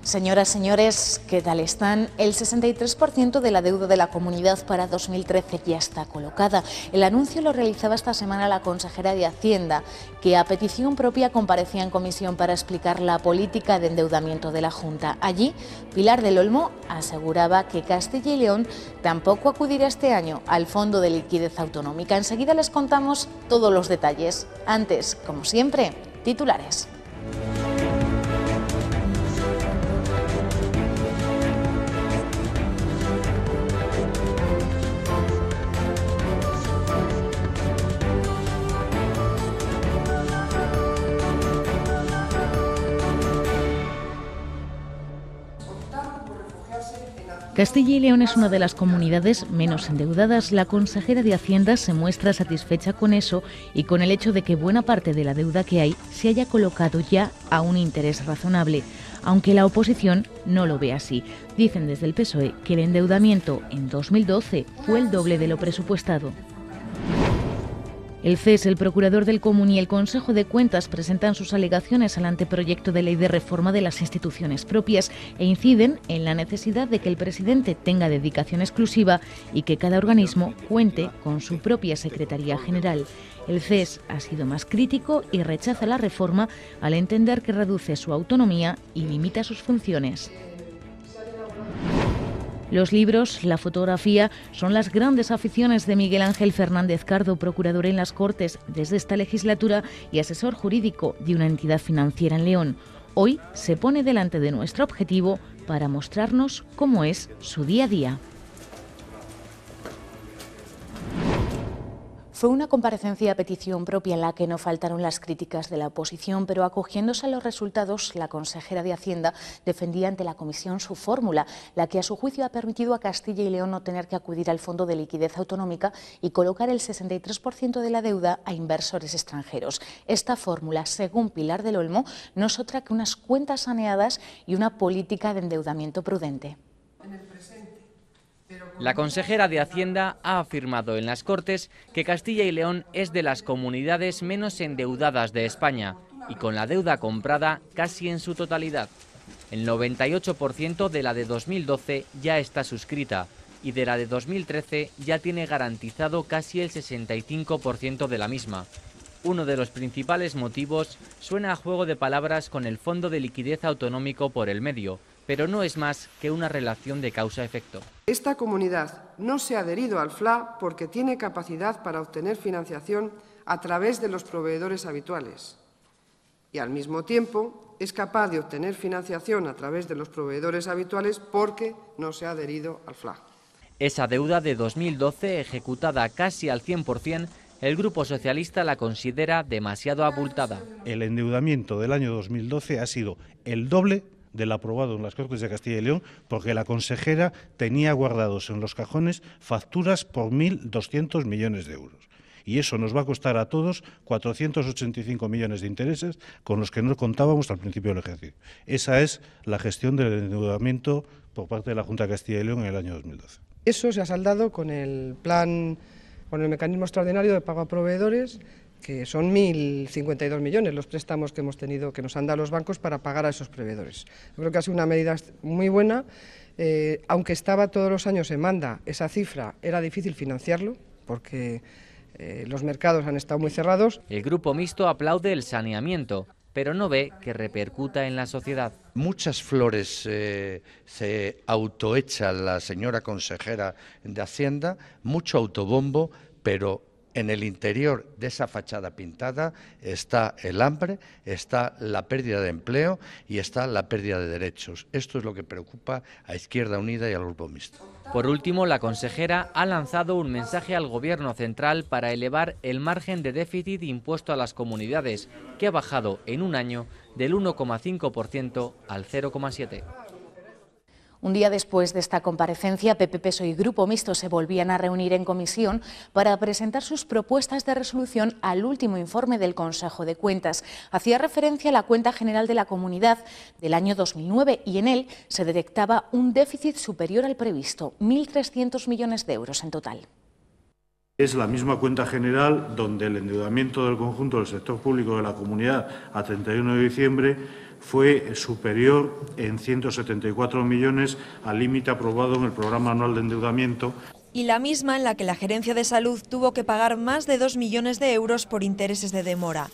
Señoras, señores, ¿qué tal están? El 63% de la deuda de la comunidad para 2013 ya está colocada. El anuncio lo realizaba esta semana la consejera de Hacienda, que a petición propia comparecía en comisión para explicar la política de endeudamiento de la Junta. Allí, Pilar del Olmo aseguraba que Castilla y León tampoco acudirá este año al Fondo de Liquidez Autonómica. Enseguida les contamos todos los detalles. Antes, como siempre, titulares. Castilla y León es una de las comunidades menos endeudadas. La consejera de Hacienda se muestra satisfecha con eso y con el hecho de que buena parte de la deuda que hay se haya colocado ya a un interés razonable, aunque la oposición no lo ve así. Dicen desde el PSOE que el endeudamiento en 2012 fue el doble de lo presupuestado. El CES, el procurador del Común y el Consejo de Cuentas presentan sus alegaciones al anteproyecto de ley de reforma de las instituciones propias e inciden en la necesidad de que el presidente tenga dedicación exclusiva y que cada organismo cuente con su propia Secretaría General. El CES ha sido más crítico y rechaza la reforma al entender que reduce su autonomía y limita sus funciones. Los libros, la fotografía, son las grandes aficiones de Miguel Ángel Fernández Cardo, procurador en las Cortes desde esta legislatura y asesor jurídico de una entidad financiera en León. Hoy se pone delante de nuestro objetivo para mostrarnos cómo es su día a día. Fue una comparecencia a petición propia en la que no faltaron las críticas de la oposición, pero acogiéndose a los resultados, la consejera de Hacienda defendía ante la comisión su fórmula, la que a su juicio ha permitido a Castilla y León no tener que acudir al Fondo de Liquidez Autonómica y colocar el 63% de la deuda a inversores extranjeros. Esta fórmula, según Pilar del Olmo, no es otra que unas cuentas saneadas y una política de endeudamiento prudente. La consejera de Hacienda ha afirmado en las Cortes que Castilla y León es de las comunidades menos endeudadas de España y con la deuda comprada casi en su totalidad. El 98% de la de 2012 ya está suscrita y de la de 2013 ya tiene garantizado casi el 65% de la misma. Uno de los principales motivos suena a juego de palabras con el Fondo de Liquidez Autonómico por el medio, pero no es más que una relación de causa-efecto. Esta comunidad no se ha adherido al FLA porque tiene capacidad para obtener financiación a través de los proveedores habituales y, al mismo tiempo, es capaz de obtener financiación a través de los proveedores habituales porque no se ha adherido al FLA. Esa deuda de 2012, ejecutada casi al 100%, el Grupo Socialista la considera demasiado abultada. El endeudamiento del año 2012 ha sido el doble del aprobado en las Cortes de Castilla y León, porque la consejera tenía guardados en los cajones facturas por 1.200 millones de euros. Y eso nos va a costar a todos 485 millones de intereses con los que no contábamos al principio del ejercicio. Esa es la gestión del endeudamiento por parte de la Junta de Castilla y León en el año 2012. Eso se ha saldado con el plan, con el mecanismo extraordinario de pago a proveedores, que son 1.052 millones los préstamos que hemos tenido, que nos han dado los bancos para pagar a esos proveedores. Yo creo que ha sido una medida muy buena, aunque estaba todos los años en manda esa cifra, era difícil financiarlo, porque los mercados han estado muy cerrados. El Grupo Mixto aplaude el saneamiento, pero no ve que repercuta en la sociedad. Muchas flores se autoecha la señora consejera de Hacienda, mucho autobombo, pero en el interior de esa fachada pintada está el hambre, está la pérdida de empleo y está la pérdida de derechos. Esto es lo que preocupa a Izquierda Unida y al Grupo Mixto. Por último, la consejera ha lanzado un mensaje al Gobierno central para elevar el margen de déficit impuesto a las comunidades, que ha bajado en un año del 1,5% al 0,7%. Un día después de esta comparecencia, PP, PSOE y Grupo Mixto se volvían a reunir en comisión para presentar sus propuestas de resolución al último informe del Consejo de Cuentas. Hacía referencia a la cuenta general de la comunidad del año 2009 y en él se detectaba un déficit superior al previsto, 1.300 millones de euros en total. Es la misma cuenta general donde el endeudamiento del conjunto del sector público de la comunidad a 31 de diciembre fue superior en 174 millones al límite aprobado en el programa anual de endeudamiento. Y la misma en la que la Gerencia de Salud tuvo que pagar más de 2 millones de euros por intereses de demora.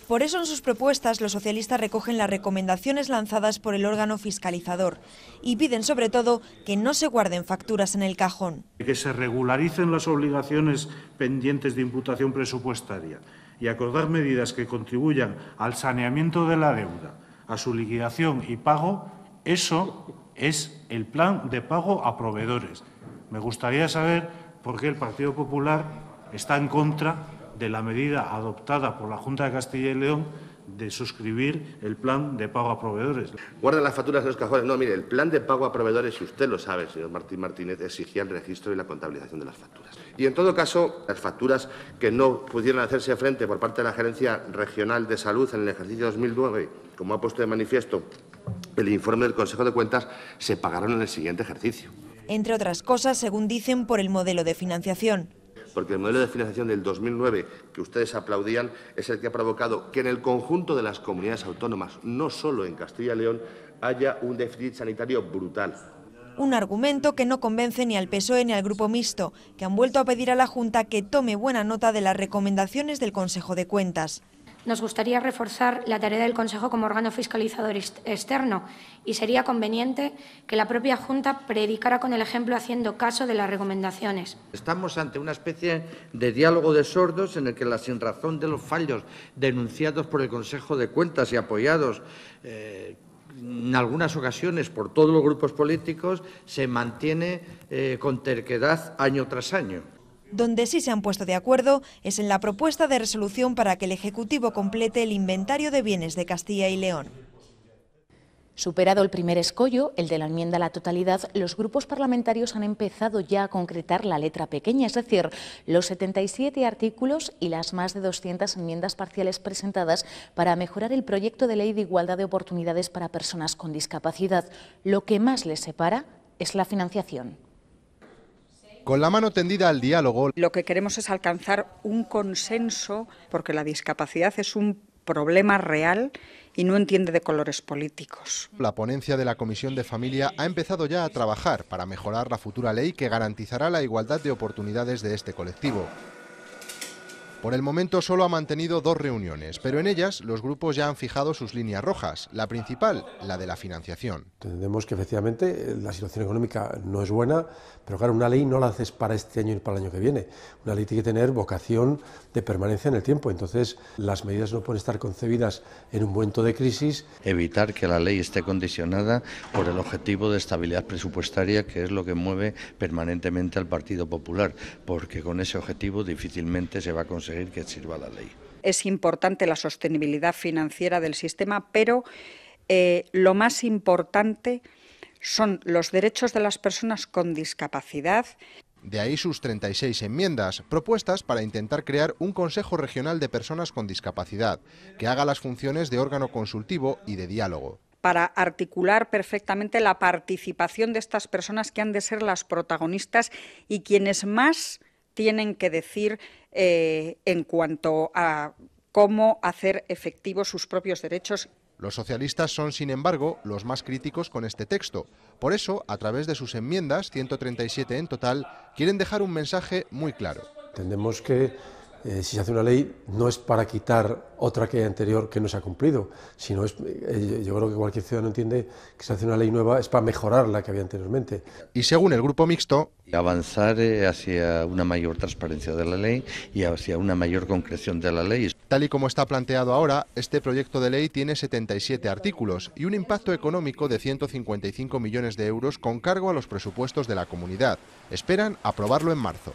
Por eso en sus propuestas los socialistas recogen las recomendaciones lanzadas por el órgano fiscalizador y piden sobre todo que no se guarden facturas en el cajón. Que se regularicen las obligaciones pendientes de imputación presupuestaria y acordar medidas que contribuyan al saneamiento de la deuda, a su liquidación y pago. Eso es el plan de pago a proveedores. Me gustaría saber por qué el Partido Popular está en contra de la medida adoptada por la Junta de Castilla y León de suscribir el plan de pago a proveedores. Guardan las facturas en los cajones. No, mire, el plan de pago a proveedores, si usted lo sabe, señor Martín Martínez, exigía el registro y la contabilización de las facturas. Y en todo caso, las facturas que no pudieron hacerse frente por parte de la Gerencia Regional de Salud en el ejercicio 2009, como ha puesto de manifiesto el informe del Consejo de Cuentas, se pagaron en el siguiente ejercicio. Entre otras cosas, según dicen, por el modelo de financiación. Porque el modelo de financiación del 2009, que ustedes aplaudían, es el que ha provocado que en el conjunto de las comunidades autónomas, no solo en Castilla y León, haya un déficit sanitario brutal. Un argumento que no convence ni al PSOE ni al Grupo Mixto, que han vuelto a pedir a la Junta que tome buena nota de las recomendaciones del Consejo de Cuentas. Nos gustaría reforzar la tarea del Consejo como órgano fiscalizador externo y sería conveniente que la propia Junta predicara con el ejemplo haciendo caso de las recomendaciones. Estamos ante una especie de diálogo de sordos en el que la sinrazón de los fallos denunciados por el Consejo de Cuentas y apoyados en algunas ocasiones por todos los grupos políticos se mantiene con terquedad año tras año. Donde sí se han puesto de acuerdo es en la propuesta de resolución para que el Ejecutivo complete el inventario de bienes de Castilla y León. Superado el primer escollo, el de la enmienda a la totalidad, los grupos parlamentarios han empezado ya a concretar la letra pequeña, es decir, los 77 artículos y las más de 200 enmiendas parciales presentadas para mejorar el proyecto de ley de igualdad de oportunidades para personas con discapacidad. Lo que más les separa es la financiación. Con la mano tendida al diálogo. Lo que queremos es alcanzar un consenso, porque la discapacidad es un problema real y no entiende de colores políticos. La ponencia de la Comisión de Familia ha empezado ya a trabajar para mejorar la futura ley que garantizará la igualdad de oportunidades de este colectivo. Por el momento solo ha mantenido 2 reuniones, pero en ellas los grupos ya han fijado sus líneas rojas. La principal, la de la financiación. Entendemos que efectivamente la situación económica no es buena, pero claro, una ley no la haces para este año y para el año que viene. Una ley tiene que tener vocación de permanencia en el tiempo, entonces las medidas no pueden estar concebidas en un momento de crisis. Evitar que la ley esté condicionada por el objetivo de estabilidad presupuestaria, que es lo que mueve permanentemente al Partido Popular, porque con ese objetivo difícilmente se va a conseguir que sirva la ley. Es importante la sostenibilidad financiera del sistema, pero lo más importante son los derechos de las personas con discapacidad. De ahí sus 36 enmiendas, propuestas para intentar crear un Consejo Regional de Personas con Discapacidad, que haga las funciones de órgano consultivo y de diálogo. Para articular perfectamente la participación de estas personas que han de ser las protagonistas y quienes más tienen que decir en cuanto a cómo hacer efectivos sus propios derechos. Los socialistas son, sin embargo, los más críticos con este texto. Por eso, a través de sus enmiendas, 137 en total, quieren dejar un mensaje muy claro. Entendemos que si se hace una ley no es para quitar otra que hay anterior que no se ha cumplido, sino yo creo que cualquier ciudadano entiende que si se hace una ley nueva es para mejorar la que había anteriormente. Y según el Grupo Mixto, avanzar hacia una mayor transparencia de la ley y hacia una mayor concreción de la ley. Tal y como está planteado ahora, este proyecto de ley tiene 77 artículos y un impacto económico de 155 millones de euros con cargo a los presupuestos de la comunidad. Esperan aprobarlo en marzo.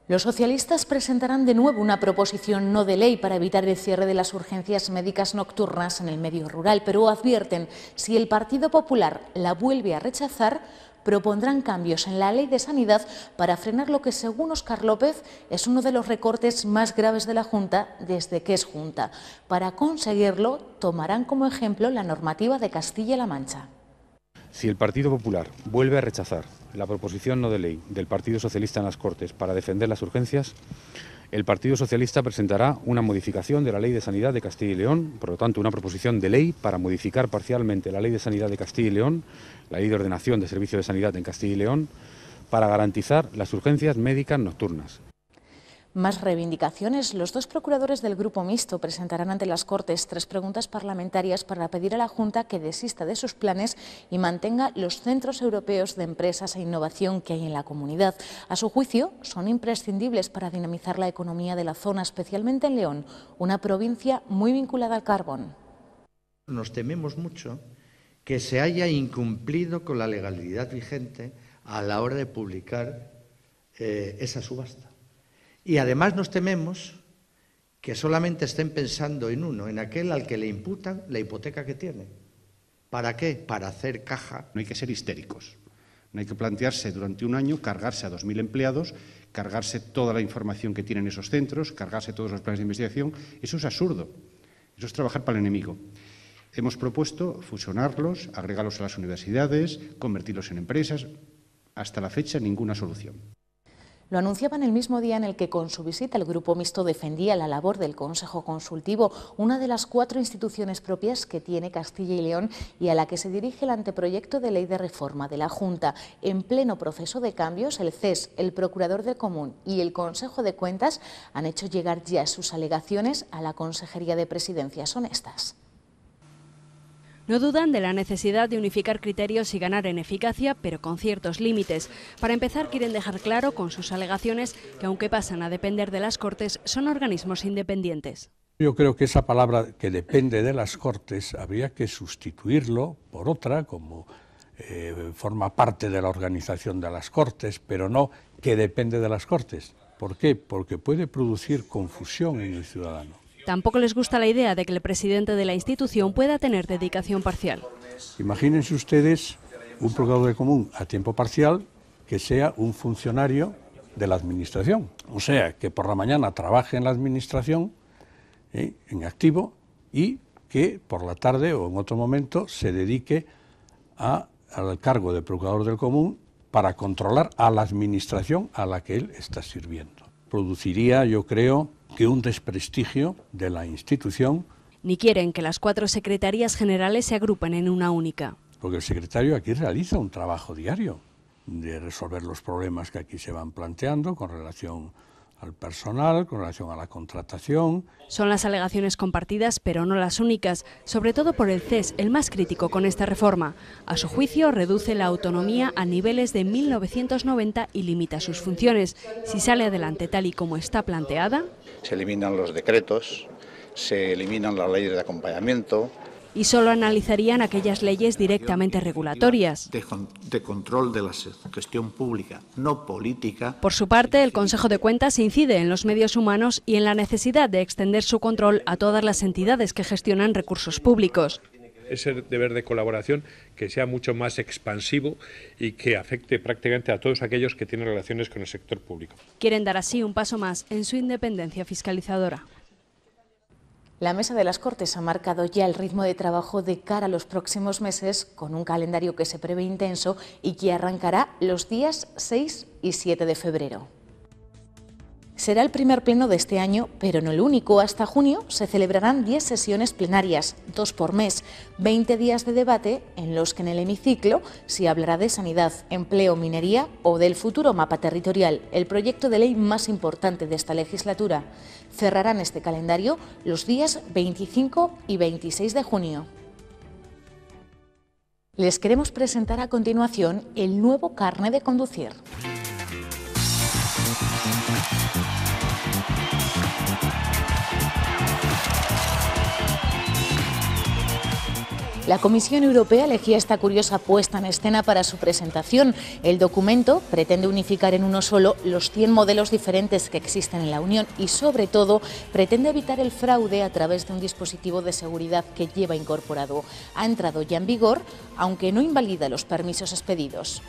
Los socialistas presentarán de nuevo una proposición no de ley para evitar el cierre de las urgencias médicas nocturnas en el medio rural, pero advierten, si el Partido Popular la vuelve a rechazar, propondrán cambios en la Ley de Sanidad para frenar lo que, según Óscar López, es uno de los recortes más graves de la Junta desde que es Junta. Para conseguirlo, tomarán como ejemplo la normativa de Castilla-La Mancha. Si el Partido Popular vuelve a rechazar la proposición no de ley del Partido Socialista en las Cortes para defender las urgencias, el Partido Socialista presentará una modificación de la Ley de Sanidad de Castilla y León, por lo tanto una proposición de ley para modificar parcialmente la Ley de Sanidad de Castilla y León, la Ley de Ordenación de Servicios de Sanidad en Castilla y León, para garantizar las urgencias médicas nocturnas. Más reivindicaciones. Los dos procuradores del Grupo Mixto presentarán ante las Cortes 3 preguntas parlamentarias para pedir a la Junta que desista de sus planes y mantenga los centros europeos de empresas e innovación que hay en la comunidad. A su juicio, son imprescindibles para dinamizar la economía de la zona, especialmente en León, una provincia muy vinculada al carbón. Nos tememos mucho que se haya incumplido con la legalidad vigente a la hora de publicar esa subasta. Y además nos tememos que solamente estén pensando en uno, en aquel al que le imputan la hipoteca que tiene. ¿Para qué? Para hacer caja. No hay que ser histéricos. No hay que plantearse durante un año cargarse a 2.000 empleados, cargarse toda la información que tienen esos centros, cargarse todos los planes de investigación. Eso es absurdo. Eso es trabajar para el enemigo. Hemos propuesto fusionarlos, agregarlos a las universidades, convertirlos en empresas. Hasta la fecha, ninguna solución. Lo anunciaban el mismo día en el que con su visita el Grupo Mixto defendía la labor del Consejo Consultivo, una de las 4 instituciones propias que tiene Castilla y León y a la que se dirige el anteproyecto de ley de reforma de la Junta. En pleno proceso de cambios, el CES, el Procurador del Común y el Consejo de Cuentas han hecho llegar ya sus alegaciones a la Consejería de Presidencia. Son estas. No dudan de la necesidad de unificar criterios y ganar en eficacia, pero con ciertos límites. Para empezar, quieren dejar claro con sus alegaciones que, aunque pasan a depender de las Cortes, son organismos independientes. Yo creo que esa palabra que depende de las Cortes habría que sustituirlo por otra, como forma parte de la organización de las Cortes, pero no que depende de las Cortes. ¿Por qué? Porque puede producir confusión en el ciudadano. Tampoco les gusta la idea de que el presidente de la institución pueda tener dedicación parcial. Imagínense ustedes un procurador del común a tiempo parcial que sea un funcionario de la administración. O sea, que por la mañana trabaje en la administración, en activo, y que por la tarde o en otro momento se dedique al cargo de procurador del común para controlar a la administración a la que él está sirviendo. Produciría, yo creo, que un desprestigio de la institución. Ni quieren que las 4 secretarías generales se agrupen en una única. Porque el secretario aquí realiza un trabajo diario de resolver los problemas que aquí se van planteando con relación al personal, con relación a la contratación. Son las alegaciones compartidas, pero no las únicas, sobre todo por el CES, el más crítico con esta reforma. A su juicio, reduce la autonomía a niveles de 1990 y limita sus funciones. Si sale adelante tal y como está planteada, se eliminan los decretos, se eliminan las leyes de acompañamiento. Y solo analizarían aquellas leyes directamente regulatorias. De control de la gestión pública, no política. Por su parte, el Consejo de Cuentas incide en los medios humanos y en la necesidad de extender su control a todas las entidades que gestionan recursos públicos. Ese deber de colaboración que sea mucho más expansivo y que afecte prácticamente a todos aquellos que tienen relaciones con el sector público. Quieren dar así un paso más en su independencia fiscalizadora. La Mesa de las Cortes ha marcado ya el ritmo de trabajo de cara a los próximos meses, con un calendario que se prevé intenso y que arrancará los días 6 y 7 de febrero. Será el primer pleno de este año, pero no el único. Hasta junio se celebrarán 10 sesiones plenarias, 2 por mes, 20 días de debate en los que en el hemiciclo se hablará de sanidad, empleo, minería o del futuro mapa territorial, el proyecto de ley más importante de esta legislatura. Cerrarán este calendario los días 25 y 26 de junio. Les queremos presentar a continuación el nuevo carné de conducir. La Comisión Europea elegía esta curiosa puesta en escena para su presentación. El documento pretende unificar en uno solo los 100 modelos diferentes que existen en la Unión y, sobre todo, pretende evitar el fraude a través de un dispositivo de seguridad que lleva incorporado. Ha entrado ya en vigor, aunque no invalida los permisos expedidos.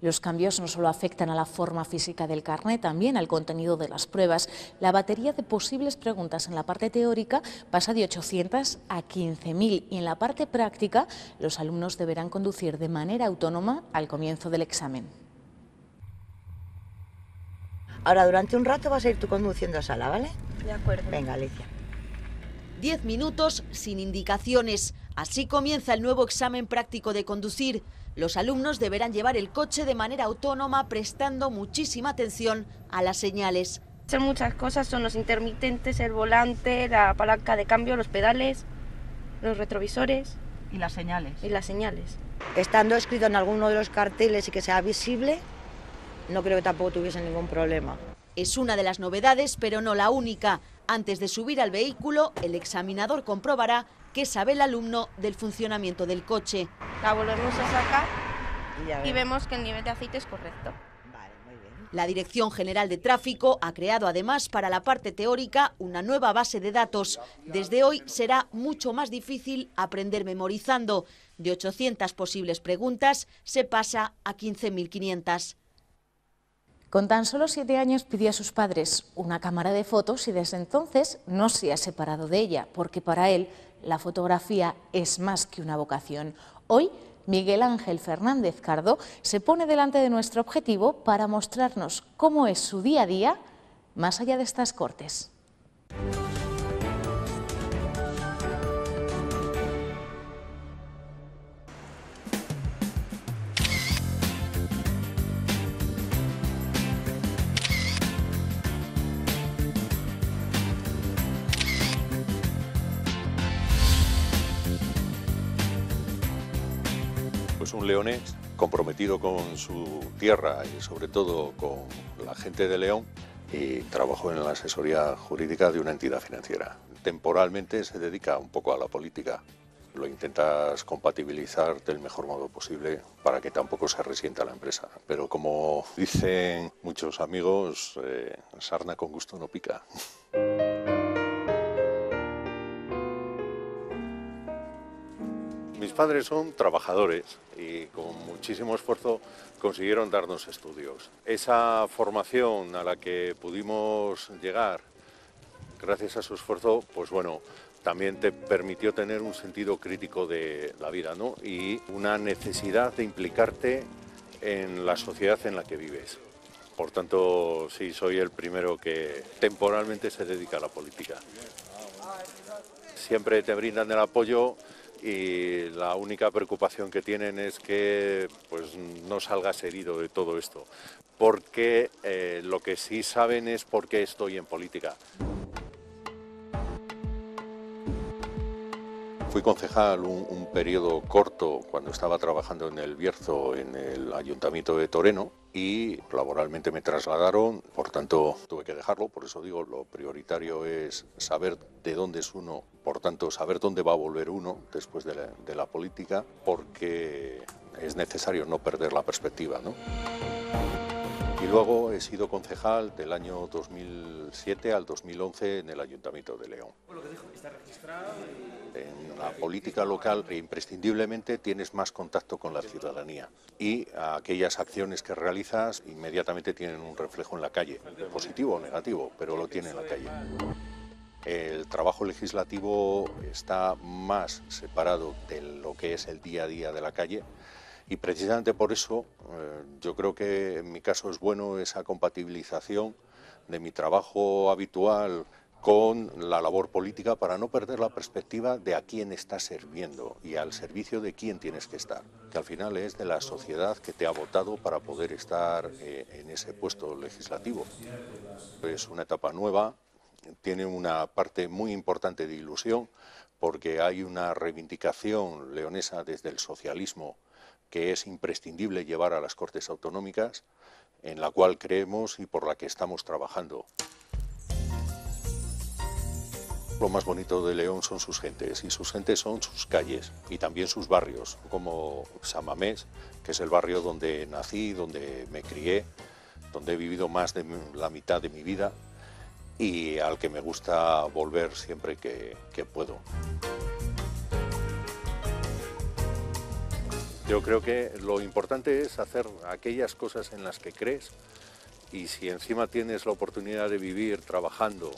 Los cambios no solo afectan a la forma física del carnet, también al contenido de las pruebas. La batería de posibles preguntas en la parte teórica pasa de 800 a 15.000 y en la parte práctica los alumnos deberán conducir de manera autónoma al comienzo del examen. Ahora, durante un rato vas a ir tú conduciendo sola, ¿vale? De acuerdo. Venga, Alicia. 10 minutos sin indicaciones. Así comienza el nuevo examen práctico de conducir. Los alumnos deberán llevar el coche de manera autónoma, prestando muchísima atención a las señales. Son muchas cosas, son los intermitentes, el volante, la palanca de cambio, los pedales, los retrovisores. Y las señales. Y las señales. Estando escrito en alguno de los carteles y que sea visible, no creo que tampoco tuviesen ningún problema. Es una de las novedades, pero no la única. Antes de subir al vehículo, el examinador comprobará qué sabe el alumno del funcionamiento del coche. La volvemos a sacar y vemos que el nivel de aceite es correcto. La Dirección General de Tráfico ha creado además para la parte teórica una nueva base de datos. Desde hoy será mucho más difícil aprender memorizando. De 800 posibles preguntas se pasa a 15.500. Con tan solo 7 años pidió a sus padres una cámara de fotos y desde entonces no se ha separado de ella, porque para él la fotografía es más que una vocación. Hoy, Miguel Ángel Fernández Cardo se pone delante de nuestro objetivo para mostrarnos cómo es su día a día más allá de estas cortes. Pues un leonés comprometido con su tierra y sobre todo con la gente de León, y trabajó en la asesoría jurídica de una entidad financiera. Temporalmente se dedica un poco a la política. Lo intentas compatibilizar del mejor modo posible para que tampoco se resienta la empresa. Pero como dicen muchos amigos, sarna con gusto no pica. Mis padres son trabajadores y con muchísimo esfuerzo consiguieron darnos estudios. Esa formación a la que pudimos llegar, gracias a su esfuerzo, pues bueno, también te permitió tener un sentido crítico de la vida, ¿no? Y una necesidad de implicarte en la sociedad en la que vives. Por tanto, sí, soy el primero que temporalmente se dedica a la política. Siempre te brindan el apoyo y la única preocupación que tienen es que pues, no salgas herido de todo esto, porque lo que sí saben es por qué estoy en política. Fui concejal un periodo corto cuando estaba trabajando en el Bierzo, en el Ayuntamiento de Toreno, y laboralmente me trasladaron, por tanto tuve que dejarlo. Por eso digo, lo prioritario es saber de dónde es uno, por tanto saber dónde va a volver uno después de la política, porque es necesario no perder la perspectiva, ¿no? Y luego he sido concejal del año 2007 al 2011 en el Ayuntamiento de León. En la política local imprescindiblemente tienes más contacto con la ciudadanía y aquellas acciones que realizas inmediatamente tienen un reflejo en la calle, positivo o negativo, pero lo tiene en la calle. El trabajo legislativo está más separado de lo que es el día a día de la calle. Y precisamente por eso yo creo que en mi caso es bueno esa compatibilización de mi trabajo habitual con la labor política para no perder la perspectiva de a quién estás sirviendo y al servicio de quién tienes que estar, que al final es de la sociedad que te ha votado para poder estar en ese puesto legislativo. Es una etapa nueva, tiene una parte muy importante de ilusión porque hay una reivindicación leonesa desde el socialismo que es imprescindible llevar a las Cortes Autonómicas, en la cual creemos y por la que estamos trabajando. Lo más bonito de León son sus gentes, y sus gentes son sus calles y también sus barrios, como San Mamés, que es el barrio donde nací, donde me crié, donde he vivido más de la mitad de mi vida y al que me gusta volver siempre que puedo. Yo creo que lo importante es hacer aquellas cosas en las que crees y si encima tienes la oportunidad de vivir trabajando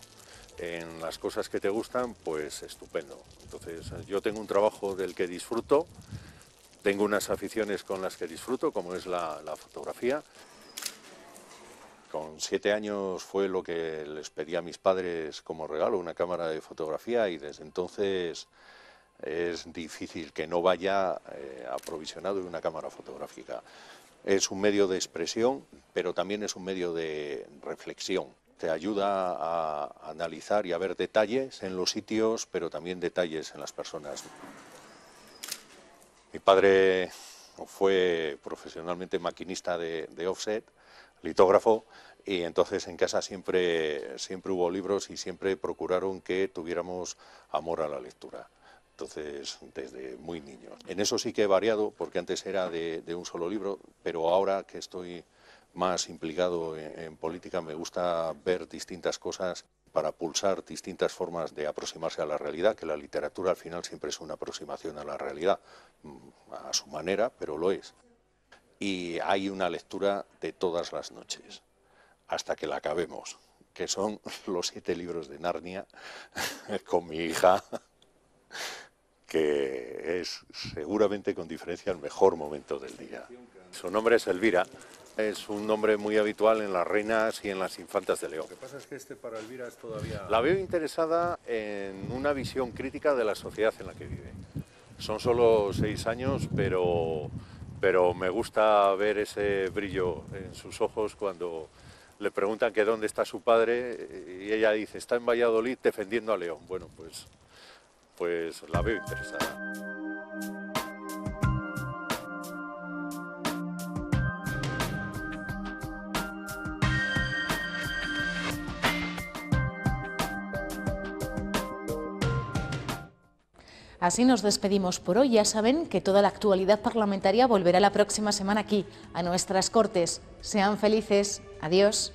en las cosas que te gustan, pues estupendo. Entonces yo tengo un trabajo del que disfruto, tengo unas aficiones con las que disfruto, como es la fotografía. Con 7 años fue lo que les pedí a mis padres como regalo, una cámara de fotografía, y desde entonces es difícil que no vaya aprovisionado de una cámara fotográfica. Es un medio de expresión, pero también es un medio de reflexión. Te ayuda a analizar y a ver detalles en los sitios, pero también detalles en las personas. Mi padre fue profesionalmente maquinista de offset, litógrafo, y entonces en casa siempre hubo libros y siempre procuraron que tuviéramos amor a la lectura. Entonces, desde muy niños. En eso sí que he variado, porque antes era de un solo libro, pero ahora que estoy más implicado en política, me gusta ver distintas cosas para pulsar distintas formas de aproximarse a la realidad, que la literatura al final siempre es una aproximación a la realidad, a su manera, pero lo es. Y hay una lectura de todas las noches, hasta que la acabemos, que son los 7 libros de Narnia, con mi hija, que es seguramente con diferencia el mejor momento del día. Su nombre es Elvira, es un nombre muy habitual en las reinas y en las infantas de León. Lo que pasa es que este para Elvira es todavía... La veo interesada en una visión crítica de la sociedad en la que vive. Son solo 6 años, pero me gusta ver ese brillo en sus ojos cuando le preguntan que dónde está su padre y ella dice, está en Valladolid defendiendo a León. Bueno, pues la veo interesada. Así nos despedimos por hoy. Ya saben que toda la actualidad parlamentaria volverá la próxima semana aquí, a nuestras Cortes. Sean felices. Adiós.